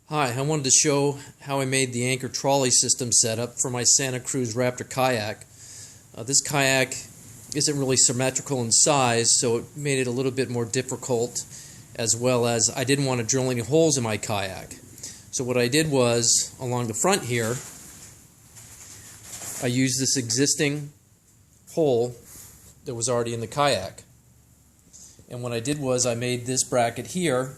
Hi, I wanted to show how I made the anchor trolley system setup for my Santa Cruz Raptor kayak. This kayak isn't really symmetrical in size, so it made it a little bit more difficult, as well as I didn't want to drill any holes in my kayak. So what I did was, along the front here, I used this existing hole that was already in the kayak. And what I did was I made this bracket here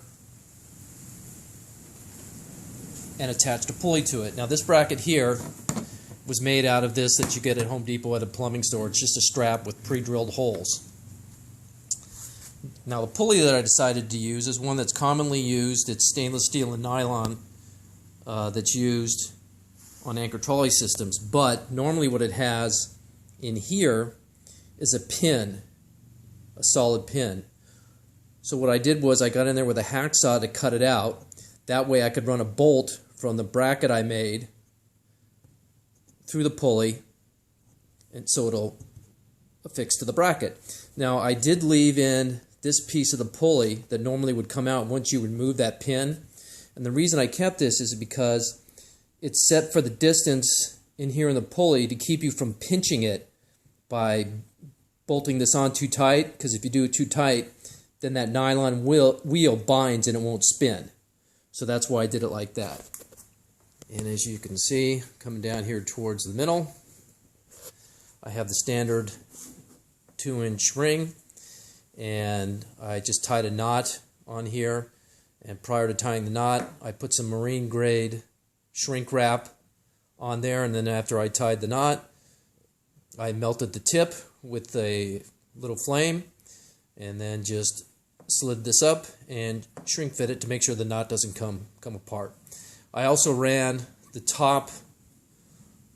and attached a pulley to it. Now this bracket here was made out of this that you get at Home Depot at a plumbing store. It's just a strap with pre-drilled holes. Now the pulley that I decided to use is one that's commonly used. It's stainless steel and nylon that's used on anchor trolley systems. But normally what it has in here is a pin, a solid pin. So what I did was I got in there with a hacksaw to cut it out. That way I could run a bolt from the bracket I made through the pulley, and so it'll affix to the bracket. Now I did leave in this piece of the pulley that normally would come out once you remove that pin. And the reason I kept this is because it's set for the distance in here in the pulley to keep you from pinching it by bolting this on too tight, because if you do it too tight, then that nylon wheel binds and it won't spin. So that's why I did it like that. And as you can see, coming down here towards the middle, I have the standard 2-inch ring, and I just tied a knot on here. And prior to tying the knot, I put some marine grade shrink wrap on there, and then after I tied the knot, I melted the tip with a little flame, and then just slid this up and shrink fit it to make sure the knot doesn't come apart. I also ran the top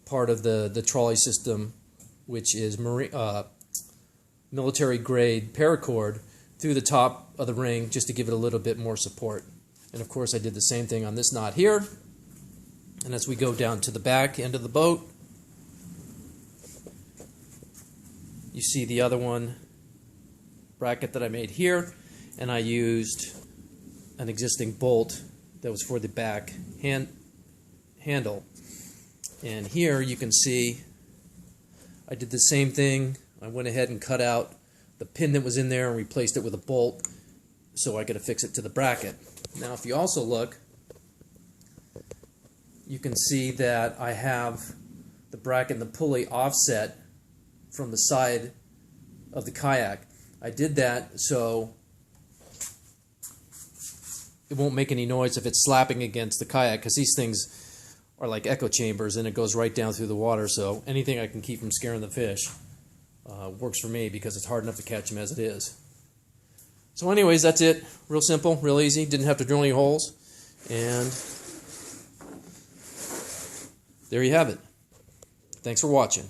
part of the trolley system, which is military grade paracord, through the top of the ring just to give it a little bit more support. And of course I did the same thing on this knot here. And as we go down to the back end of the boat, you see the other one bracket that I made here, and I used an existing bolt that was for the back handle. And here you can see I did the same thing. I went ahead and cut out the pin that was in there and replaced it with a bolt so I could affix it to the bracket. Now if you also look, you can see that I have the bracket and the pulley offset from the side of the kayak. I did that so it won't make any noise if it's slapping against the kayak, because these things are like echo chambers and it goes right down through the water. So anything I can keep from scaring the fish works for me, because it's hard enough to catch them as it is. So anyways, that's it. Real simple, real easy. Didn't have to drill any holes. And there you have it. Thanks for watching.